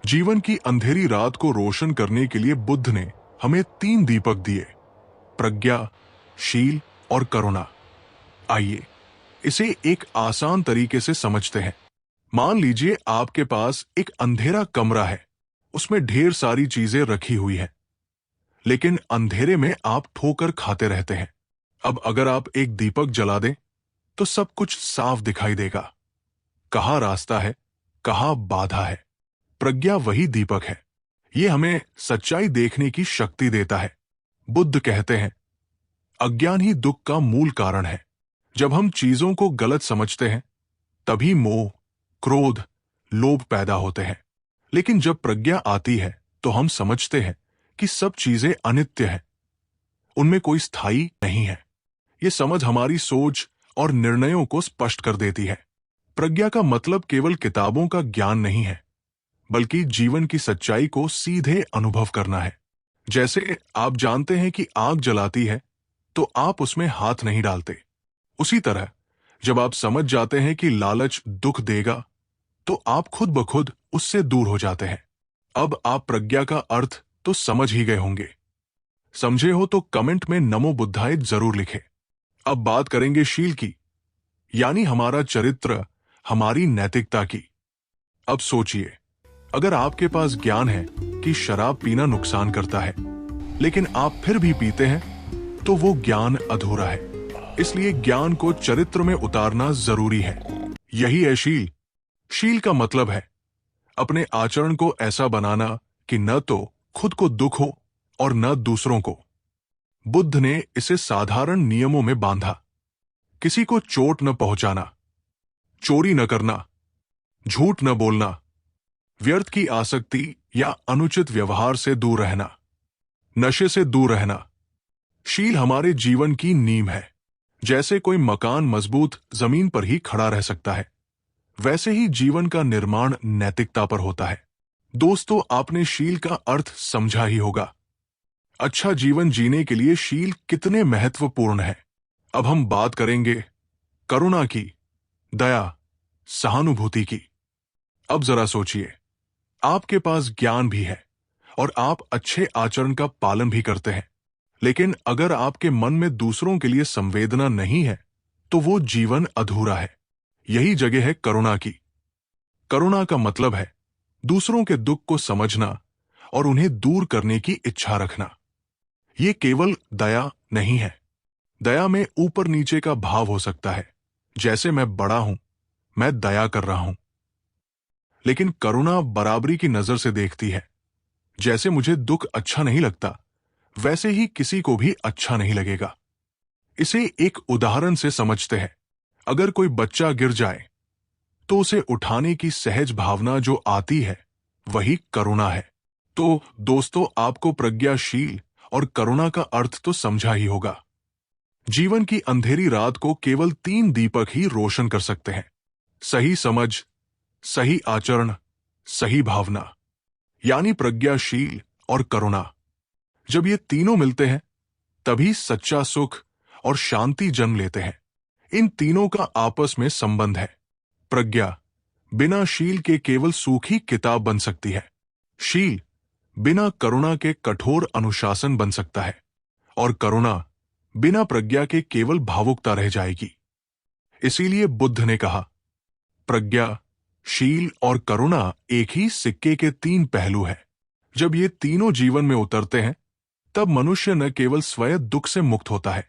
जीवन की अंधेरी रात को रोशन करने के लिए बुद्ध ने हमें 3 दीपक दिए: प्रज्ञा, शील और करुणा। आइए इसे एक आसान तरीके से समझते हैं। मान लीजिए आपके पास एक अंधेरा कमरा है, उसमें ढेर सारी चीजें रखी हुई हैं, लेकिन अंधेरे में आप ठोकर खाते रहते हैं। अब अगर आप एक दीपक जला दें तो सब कुछ साफ दिखाई देगा। कहाँ रास्ता है, कहाँ बाधा है। प्रज्ञा वही दीपक है, ये हमें सच्चाई देखने की शक्ति देता है। बुद्ध कहते हैं, अज्ञान ही दुख का मूल कारण है। जब हम चीजों को गलत समझते हैं तभी मोह, क्रोध, लोभ पैदा होते हैं। लेकिन जब प्रज्ञा आती है तो हम समझते हैं कि सब चीजें अनित्य हैं, उनमें कोई स्थायी नहीं है। ये समझ हमारी सोच और निर्णयों को स्पष्ट कर देती है। प्रज्ञा का मतलब केवल किताबों का ज्ञान नहीं है, बल्कि जीवन की सच्चाई को सीधे अनुभव करना है। जैसे आप जानते हैं कि आग जलाती है तो आप उसमें हाथ नहीं डालते। उसी तरह जब आप समझ जाते हैं कि लालच दुख देगा तो आप खुद ब खुद उससे दूर हो जाते हैं। अब आप प्रज्ञा का अर्थ तो समझ ही गए होंगे। समझे हो तो कमेंट में नमो बुद्धाय जरूर लिखें। अब बात करेंगे शील की, यानी हमारा चरित्र, हमारी नैतिकता की। अब सोचिए, अगर आपके पास ज्ञान है कि शराब पीना नुकसान करता है, लेकिन आप फिर भी पीते हैं, तो वो ज्ञान अधूरा है। इसलिए ज्ञान को चरित्र में उतारना जरूरी है। यही है शील। शील का मतलब है अपने आचरण को ऐसा बनाना कि न तो खुद को दुख हो और न दूसरों को। बुद्ध ने इसे साधारण नियमों में बांधा। किसी को चोट न पहुंचाना, चोरी न करना, झूठ न बोलना, व्यर्थ की आसक्ति या अनुचित व्यवहार से दूर रहना, नशे से दूर रहना। शील हमारे जीवन की नींव है। जैसे कोई मकान मजबूत जमीन पर ही खड़ा रह सकता है, वैसे ही जीवन का निर्माण नैतिकता पर होता है। दोस्तों, आपने शील का अर्थ समझा ही होगा। अच्छा जीवन जीने के लिए शील कितने महत्वपूर्ण है। अब हम बात करेंगे करुणा की, दया, सहानुभूति की। अब जरा सोचिए, आपके पास ज्ञान भी है और आप अच्छे आचरण का पालन भी करते हैं, लेकिन अगर आपके मन में दूसरों के लिए संवेदना नहीं है तो वो जीवन अधूरा है। यही जगह है करुणा की। करुणा का मतलब है दूसरों के दुख को समझना और उन्हें दूर करने की इच्छा रखना। ये केवल दया नहीं है। दया में ऊपर नीचे का भाव हो सकता है, जैसे मैं बड़ा हूं, मैं दया कर रहा हूं। लेकिन करुणा बराबरी की नजर से देखती है। जैसे मुझे दुख अच्छा नहीं लगता, वैसे ही किसी को भी अच्छा नहीं लगेगा। इसे एक उदाहरण से समझते हैं। अगर कोई बच्चा गिर जाए तो उसे उठाने की सहज भावना जो आती है, वही करुणा है। तो दोस्तों, आपको प्रज्ञाशील और करुणा का अर्थ तो समझा ही होगा। जीवन की अंधेरी रात को केवल 3 दीपक ही रोशन कर सकते हैं: सही समझ, सही आचरण, सही भावना, यानी प्रज्ञाशील और करुणा। जब ये तीनों मिलते हैं तभी सच्चा सुख और शांति जन्म लेते हैं। इन तीनों का आपस में संबंध है। प्रज्ञा बिना शील के केवल सूखी किताब बन सकती है। शील बिना करुणा के कठोर अनुशासन बन सकता है, और करुणा बिना प्रज्ञा के केवल भावुकता रह जाएगी। इसीलिए बुद्ध ने कहा, प्रज्ञा, शील और करुणा एक ही सिक्के के 3 पहलू हैं। जब ये तीनों जीवन में उतरते हैं तब मनुष्य न केवल स्वयं दुख से मुक्त होता है,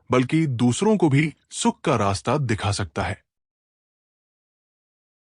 बल्कि दूसरों को भी सुख का रास्ता दिखा सकता है।